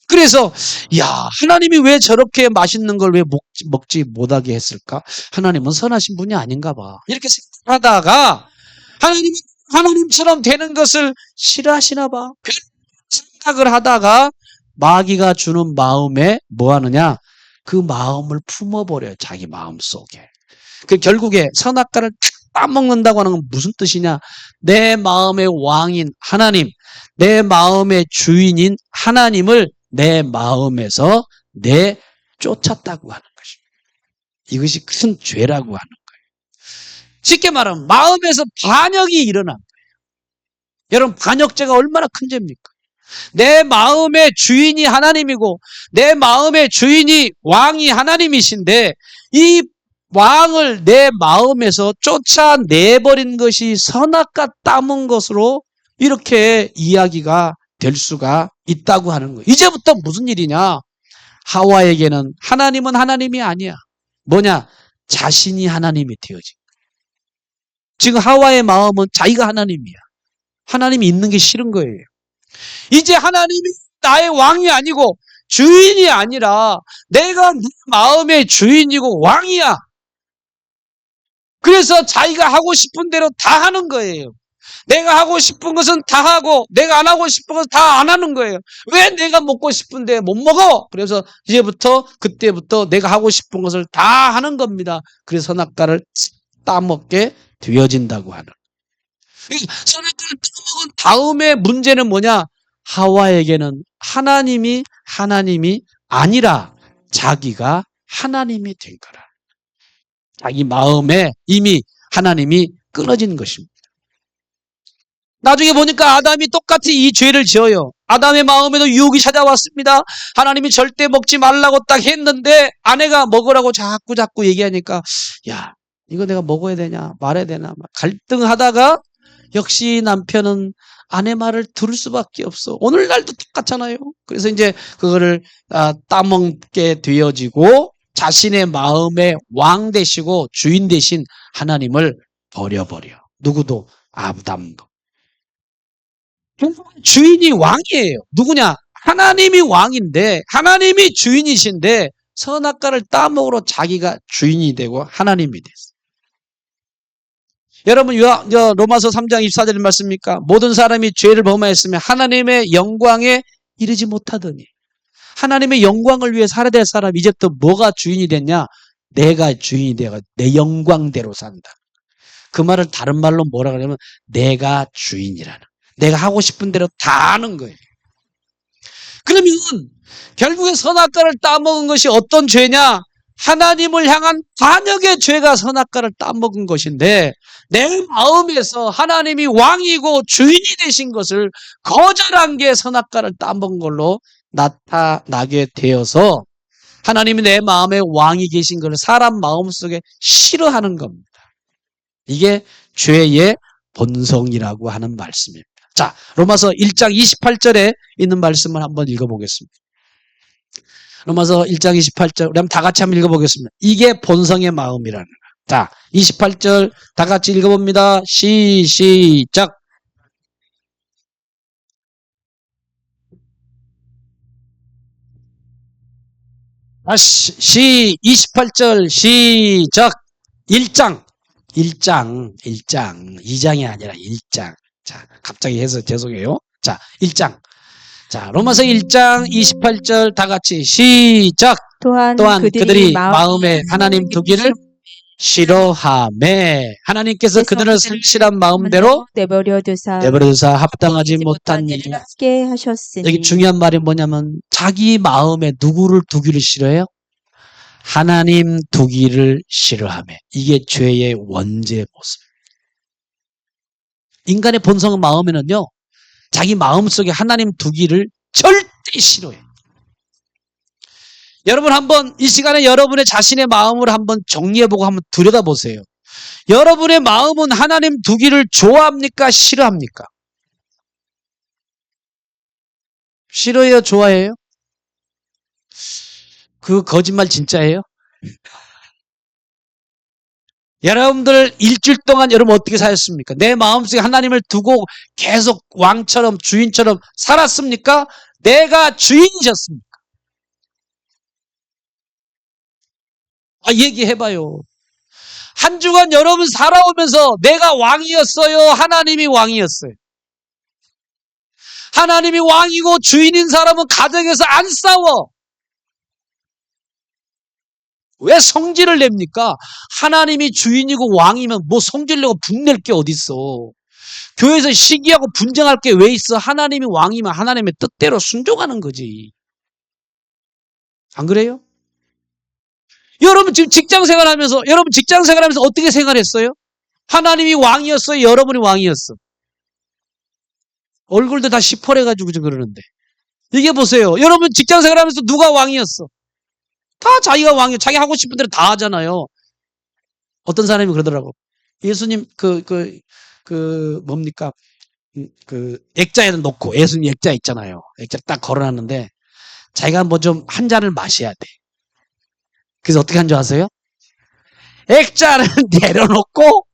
A: 그래서 야 하나님이 왜 저렇게 맛있는 걸 왜 먹지 못하게 했을까? 하나님은 선하신 분이 아닌가 봐. 이렇게 생각하다가 하나님처럼 되는 것을 싫어하시나 봐. 생각을 하다가 마귀가 주는 마음에 뭐 하느냐? 그 마음을 품어버려요. 자기 마음 속에. 결국에 선악과를 따먹는다고 하는 건 무슨 뜻이냐? 내 마음의 왕인 하나님, 내 마음의 주인인 하나님을 내 마음에서 내쫓았다고 하는 것입니다. 이것이 큰 죄라고 하는 거예요. 쉽게 말하면 마음에서 반역이 일어난 거예요. 여러분 반역죄가 얼마나 큰 죄입니까? 내 마음의 주인이 하나님이고 내 마음의 주인이 왕이 하나님이신데 이 왕을 내 마음에서 쫓아내버린 것이 선악과 따먹은 것으로 이렇게 이야기가 될 수가 있다고 하는 거예요. 이제부터 무슨 일이냐? 하와에게는 하나님은 하나님이 아니야. 뭐냐? 자신이 하나님이 되어진 거예요. 지금 하와의 마음은 자기가 하나님이야. 하나님이 있는 게 싫은 거예요. 이제 하나님이 나의 왕이 아니고 주인이 아니라 내가 네 마음의 주인이고 왕이야. 그래서 자기가 하고 싶은 대로 다 하는 거예요. 내가 하고 싶은 것은 다 하고 내가 안 하고 싶은 것은 다 안 하는 거예요. 왜 내가 먹고 싶은데 못 먹어? 그래서 그때부터 내가 하고 싶은 것을 다 하는 겁니다. 그래서 선악과를 따먹게 되어진다고 하는 선악과를 따먹은 다음에 문제는 뭐냐? 하와에게는 하나님이 아니라 자기가 하나님이 된 거라. 자기 마음에 이미 하나님이 끊어진 것입니다. 나중에 보니까 아담이 똑같이 이 죄를 지어요. 아담의 마음에도 유혹이 찾아왔습니다. 하나님이 절대 먹지 말라고 딱 했는데 아내가 먹으라고 자꾸 얘기하니까 야 이거 내가 먹어야 되냐 말아야 되나 갈등하다가 역시 남편은 아내 말을 들을 수밖에 없어. 오늘날도 똑같잖아요. 그래서 이제 그거를 따먹게 되어지고 자신의 마음의 왕 되시고 주인 되신 하나님을 버려버려. 누구도 아담도. 주인이 왕이에요. 누구냐? 하나님이 왕인데 하나님이 주인이신데 선악과를 따먹으러 자기가 주인이 되고 하나님이 됐어요. 여러분 로마서 3장 24절 말씀입니까? 모든 사람이 죄를 범하였으면 하나님의 영광에 이르지 못하더니 하나님의 영광을 위해 살아야 될 사람 이제부터 뭐가 주인이 됐냐? 내가 주인이 되어 내 영광대로 산다. 그 말을 다른 말로 뭐라 그러냐면 내가 주인이라는. 내가 하고 싶은 대로 다 하는 거예요. 그러면 결국에 선악과를 따먹은 것이 어떤 죄냐? 하나님을 향한 반역의 죄가 선악과를 따먹은 것인데 내 마음에서 하나님이 왕이고 주인이 되신 것을 거절한 게 선악과를 따먹은 걸로 나타나게 되어서 하나님이 내 마음에 왕이 계신 것을 사람 마음속에 싫어하는 겁니다. 이게 죄의 본성이라고 하는 말씀입니다. 자, 로마서 1장 28절에 있는 말씀을 한번 읽어보겠습니다. 로마서 1장 28절, 우리 한번 다 같이 한번 읽어보겠습니다. 이게 본성의 마음이라는 거예요. 자, 28절 다 같이 읽어봅니다. 시작. 28절 시작. 1장 2장이 아니라 1장. 자, 갑자기 해서 죄송해요. 자, 1장. 자, 로마서 1장 28절 다 같이 시작.
B: 또한
A: 그들이 마음에 하나님 두기를 싫어하매 하나님께서 그들을 성실한 마음대로
B: 내버려 두사
A: 합당하지 못한 일을
B: 하게 하셨으니.
A: 여기 중요한 말이 뭐냐면 자기 마음에 누구를 두기를 싫어해요? 하나님 두기를 싫어하매. 이게 죄의 원죄 모습. 인간의 본성 마음에는요, 자기 마음속에 하나님 두기를 절대 싫어해요. 여러분 한번 이 시간에 여러분의 자신의 마음을 한번 정리해보고 한번 들여다보세요. 여러분의 마음은 하나님 두기를 좋아합니까? 싫어합니까? 싫어해요? 좋아해요? 그 거짓말 진짜예요? 여러분들 일주일 동안 여러분 어떻게 사셨습니까? 내 마음속에 하나님을 두고 계속 왕처럼 주인처럼 살았습니까? 내가 주인이셨습니까? 얘기해봐요. 한 주간 여러분 살아오면서 내가 왕이었어요? 하나님이 왕이었어요? 하나님이 왕이고 주인인 사람은 가정에서 안 싸워. 왜 성질을 냅니까? 하나님이 주인이고 왕이면 뭐 성질 내고 분낼 게 어딨어. 교회에서 시기하고 분쟁할 게 왜 있어? 하나님이 왕이면 하나님의 뜻대로 순종하는 거지. 안 그래요? 여러분 지금 직장 생활하면서 어떻게 생활했어요? 하나님이 왕이었어요? 여러분이 왕이었어? 얼굴도 다 시퍼래가지고 좀 그러는데. 이게 보세요. 여러분 직장 생활하면서 누가 왕이었어? 다 자기가 왕이에요. 자기 하고 싶은 대로 다 하잖아요. 어떤 사람이 그러더라고. 예수님 뭡니까? 액자에는 놓고 예수님 액자 있잖아요. 액자 딱 걸어놨는데 자기가 뭐 좀 한 잔을 마셔야 돼. 그래서 어떻게 한 줄 아세요? 액자를 내려놓고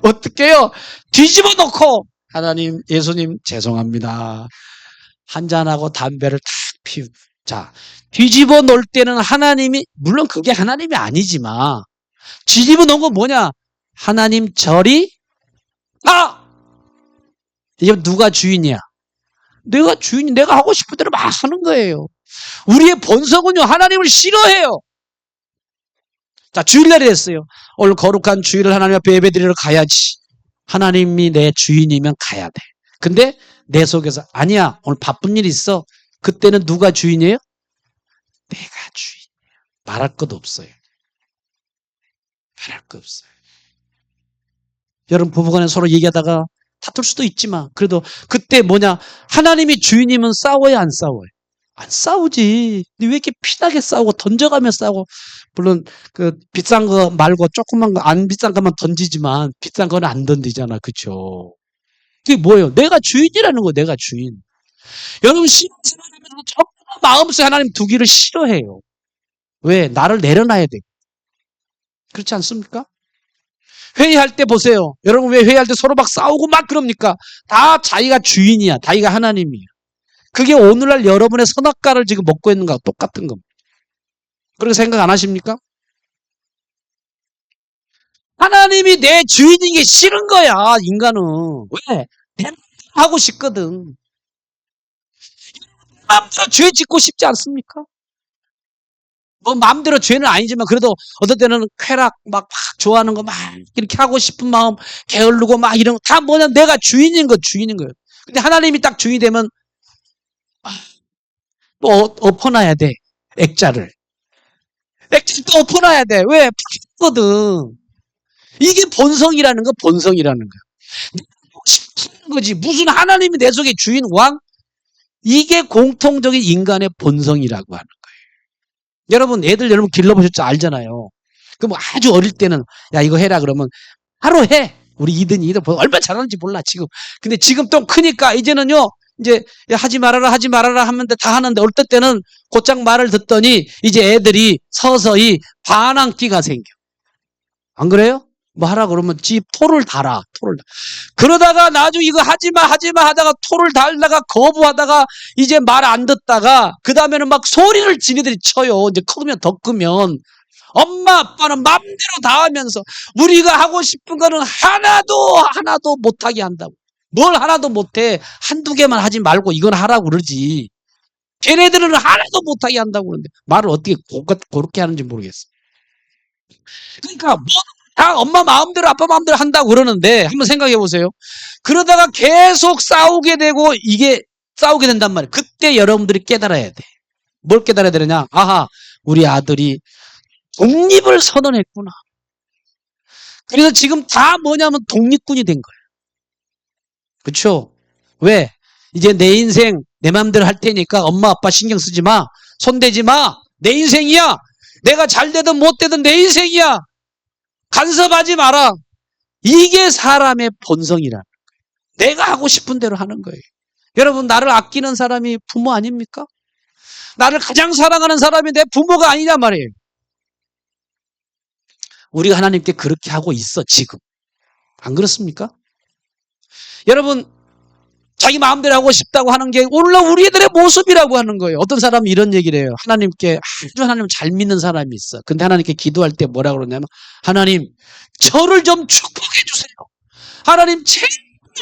A: 어떻게 해요? 뒤집어 놓고 하나님, 예수님 죄송합니다. 한 잔하고 담배를 탁 피우고. 자, 뒤집어 놓을 때는 하나님이, 물론 그게 하나님이 아니지만 뒤집어 놓은 건 뭐냐? 하나님 저리 이게 누가 주인이야? 내가 주인이, 내가 하고 싶은 대로 막 하는 거예요. 우리의 본성은요, 하나님을 싫어해요. 자, 주일날이 됐어요. 오늘 거룩한 주일을 하나님 앞에 예배드리러 가야지. 하나님이 내 주인이면 가야 돼. 근데 내 속에서 아니야, 오늘 바쁜 일 있어. 그때는 누가 주인이에요? 내가 주인이에요. 말할 것도 없어요. 말할 거 없어요. 여러분 부부간에 서로 얘기하다가 다툴 수도 있지만 그래도 그때 뭐냐, 하나님이 주인이면 싸워야 안 싸워요? 안 싸우지. 근데 왜 이렇게 피나게 싸우고 던져가며 싸우고. 물론 그 비싼 거 말고 조그만 거, 안 비싼 것만 던지지만 비싼 거는 안 던지잖아. 그렇죠? 그게 뭐예요? 내가 주인이라는 거. 내가 주인. 여러분 신앙생활하면서 전부 다 마음속에 하나님 두기를 싫어해요. 왜? 나를 내려놔야 돼. 그렇지 않습니까? 회의할 때 보세요. 여러분 왜 회의할 때 서로 막 싸우고 막 그럽니까? 다 자기가 주인이야. 자기가 하나님이야. 그게 오늘날 여러분의 선악과를 지금 먹고 있는 거하고 똑같은 겁니다. 그렇게 생각 안 하십니까? 하나님이 내 주인인 게 싫은 거야, 인간은. 왜? 내 마음대로 하고 싶거든. 마음대로 죄 짓고 싶지 않습니까? 뭐 마음대로 죄는 아니지만 그래도 어떨 때는 쾌락 막 좋아하는 거 막 이렇게 하고 싶은 마음 게으르고 막 이런 거 다 뭐냐 내가 주인인 거예요. 근데 하나님이 딱 주인이 되면 또 엎어놔야 돼. 액자를 또 엎어놔야 돼. 왜? 거든. 이게 본성이라는 거 본성이라는 거야. 내가 하고 싶은 거지. 무슨 하나님이 내 속에 주인 왕? 이게 공통적인 인간의 본성이라고 하는 거예요. 여러분 애들 여러분 길러보셨죠? 알잖아요. 그럼 아주 어릴 때는 야 이거 해라 그러면 바로 해. 우리 이든이 얼마나 잘하는지 몰라 지금. 근데 지금 좀 크니까 이제는요. 이제 야, 하지 말아라 하면 다 하는데 어떨 때는 곧장 말을 듣더니 이제 애들이 서서히 반항기가 생겨. 안 그래요? 뭐 하라 그러면 토를 달아. 그러다가 나중에 이거 하지마 하다가 토를 달다가 거부하다가 이제 말 안 듣다가 그 다음에는 막 소리를 지네들이 쳐요. 이제 크면 더 크면 엄마 아빠는 맘대로 다 하면서 우리가 하고 싶은 거는 하나도 못하게 한다고. 뭘 하나도 못해. 한두 개만 하지 말고 이건 하라고 그러지. 걔네들은 하나도 못하게 한다고 그러는데 말을 어떻게 그렇게 하는지 모르겠어. 그러니까 뭐 다 엄마 마음대로 아빠 마음대로 한다고 그러는데 한번 생각해 보세요. 그러다가 계속 싸우게 되고 이게 싸우게 된단 말이에요. 그때 여러분들이 깨달아야 돼. 뭘 깨달아야 되느냐? 아하, 우리 아들이 독립을 선언했구나. 그래서 지금 다 뭐냐면 독립군이 된 거예요. 그렇죠? 왜? 이제 내 인생 내 마음대로 할 테니까 엄마 아빠 신경 쓰지 마. 손대지 마. 내 인생이야. 내가 잘 되든 못 되든 내 인생이야. 간섭하지 마라. 이게 사람의 본성이라는 거예요. 내가 하고 싶은 대로 하는 거예요. 여러분 나를 아끼는 사람이 부모 아닙니까? 나를 가장 사랑하는 사람이 내 부모가 아니냐 말이에요. 우리가 하나님께 그렇게 하고 있어 지금. 안 그렇습니까? 여러분 자기 마음대로 하고 싶다고 하는 게 오늘날 우리 애들의 모습이라고 하는 거예요. 어떤 사람이 이런 얘기를 해요. 하나님께 아주 하나님을 잘 믿는 사람이 있어. 근데 하나님께 기도할 때 뭐라고 그러냐면 하나님 저를 좀 축복해 주세요. 하나님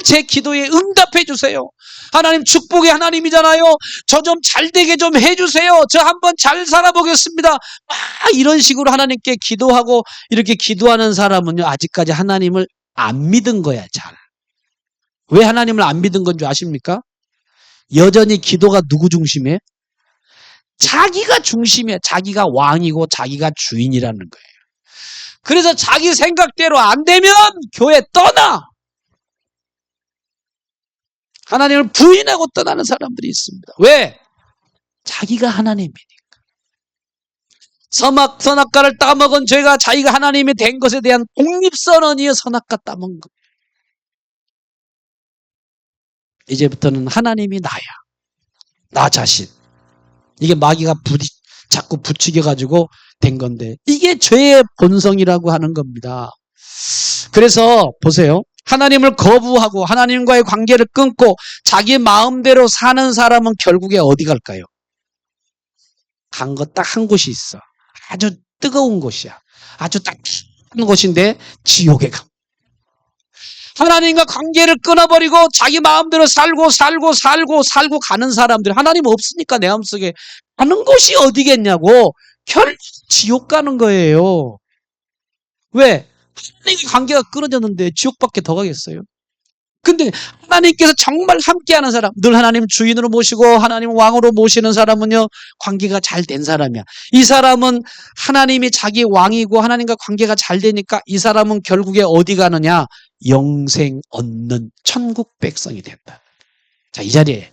A: 제 기도에 응답해 주세요. 하나님 축복의 하나님이잖아요. 저 좀 잘되게 좀 해주세요. 저 한번 잘 살아보겠습니다. 이런 식으로 하나님께 기도하고 이렇게 기도하는 사람은요 아직까지 하나님을 안 믿은 거야. 잘. 왜 하나님을 안 믿은 건 줄 아십니까? 여전히 기도가 누구 중심이에요? 자기가 중심이에요. 자기가 왕이고 자기가 주인이라는 거예요. 그래서 자기 생각대로 안 되면 교회 떠나. 하나님을 부인하고 떠나는 사람들이 있습니다. 왜? 자기가 하나님이니까. 선악과를 따먹은 죄가 자기가 하나님이 된 것에 대한 독립선언이여 선악과 따먹은 것. 이제부터는 하나님이 나야. 나 자신. 이게 마귀가 자꾸 부추겨가지고 된 건데 이게 죄의 본성이라고 하는 겁니다. 그래서 보세요. 하나님을 거부하고 하나님과의 관계를 끊고 자기 마음대로 사는 사람은 결국에 어디 갈까요? 간 거 딱 한 곳이 있어. 아주 뜨거운 곳이야. 아주 따뜻한 곳인데 지옥에 가. 하나님과 관계를 끊어버리고 자기 마음대로 살고 가는 사람들 하나님 없으니까 내 마음속에 가는 곳이 어디겠냐고 결국 지옥 가는 거예요. 왜? 하나님과 관계가 끊어졌는데 지옥밖에 더 가겠어요? 근데 하나님께서 정말 함께하는 사람, 늘 하나님 주인으로 모시고 하나님 왕으로 모시는 사람은요 관계가 잘 된 사람이야. 이 사람은 하나님이 자기 왕이고 하나님과 관계가 잘 되니까 이 사람은 결국에 어디 가느냐? 영생 얻는 천국 백성이 된다. 자, 이 자리에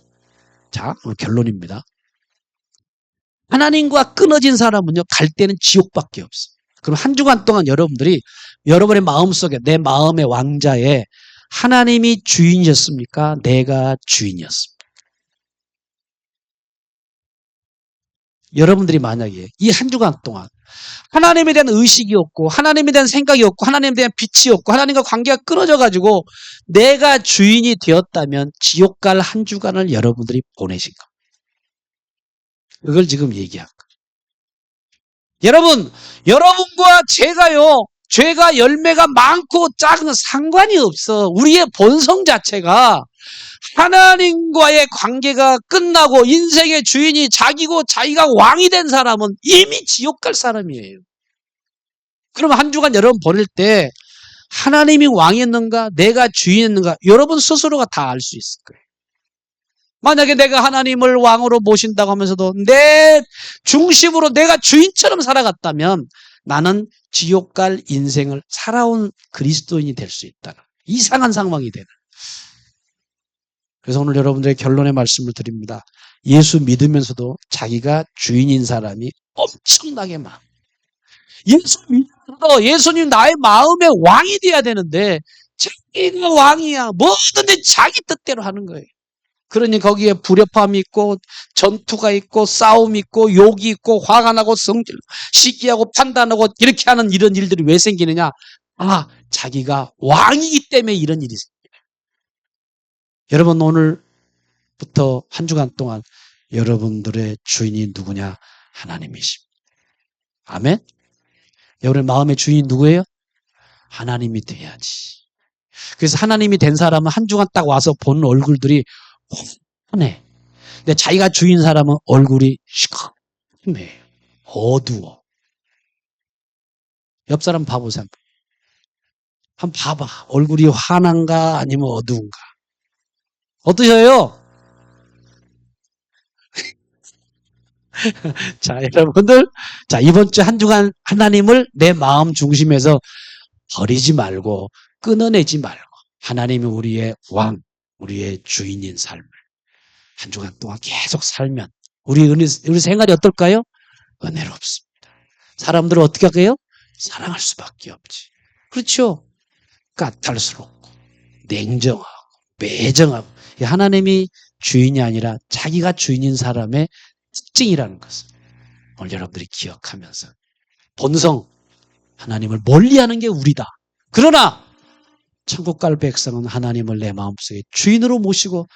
A: 자 오늘 결론입니다. 하나님과 끊어진 사람은요 갈 때는 지옥밖에 없어. 그럼 한 주간 동안 여러분들이 여러분의 마음속에 내 마음의 왕자에 하나님이 주인이었습니까? 내가 주인이었습니까? 여러분들이 만약에 이 한 주간 동안 하나님에 대한 의식이 없고 하나님에 대한 생각이 없고 하나님에 대한 빛이 없고 하나님과 관계가 끊어져 가지고 내가 주인이 되었다면 지옥 갈 한 주간을 여러분들이 보내신 겁니다. 그걸 지금 얘기한 거예요. 여러분, 여러분과 제가요, 죄가 열매가 많고 작은 상관이 없어. 우리의 본성 자체가 하나님과의 관계가 끝나고 인생의 주인이 자기고 자기가 왕이 된 사람은 이미 지옥 갈 사람이에요. 그럼 한 주간 여러분 보낼 때 하나님이 왕이었는가 내가 주인이었는가 여러분 스스로가 다 알 수 있을 거예요. 만약에 내가 하나님을 왕으로 모신다고 하면서도 내 중심으로 내가 주인처럼 살아갔다면 나는 지옥 갈 인생을 살아온 그리스도인이 될 수 있다는 이상한 상황이 되는. 그래서 오늘 여러분들의 결론의 말씀을 드립니다. 예수 믿으면서도 자기가 주인인 사람이 엄청나게 많아. 예수 믿어도 예수님 나의 마음의 왕이 돼야 되는데 자기가 왕이야. 뭐든지 자기 뜻대로 하는 거예요. 그러니 거기에 불협화음이 있고 전투가 있고 싸움이 있고 욕이 있고 화가 나고 성질 시기하고 판단하고 이렇게 하는 이런 일들이 왜 생기느냐? 아, 자기가 왕이기 때문에 이런 일이 생겨요. 여러분 오늘부터 한 주간 동안 여러분들의 주인이 누구냐? 하나님이십니다. 아멘? 여러분의 마음의 주인이 누구예요? 하나님이 돼야지. 그래서 하나님이 된 사람은 한 주간 딱 와서 보는 얼굴들이 환해. 근데 자기가 주인 사람은 얼굴이 시커매요. 어두워. 옆 사람 봐보세요. 한번 봐봐. 얼굴이 환한가 아니면 어두운가. 어떠셔요? 자, 여러분들. 자, 이번 주 한 주간 하나님을 내 마음 중심에서 버리지 말고 끊어내지 말고 하나님이 우리의 왕, 우리의 주인인 삶을 한 주간 동안 계속 살면 우리 생활이 어떨까요? 은혜롭습니다. 사람들을 어떻게 할까요? 사랑할 수밖에 없지. 그렇죠? 까탈스럽고 냉정하고 매정하고 하나님이 주인이 아니라 자기가 주인인 사람의 특징이라는 것을 오늘 여러분들이 기억하면서 본성 하나님을 멀리하는 게 우리다. 그러나 천국 갈 백성은 하나님을 내 마음속에 주인으로 모시고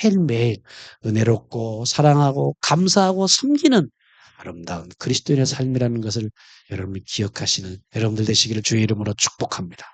A: 매일매일 은혜롭고 사랑하고 감사하고 섬기는 아름다운 그리스도인의 삶이라는 것을 여러분이 기억하시는 여러분들 되시기를 주의 이름으로 축복합니다.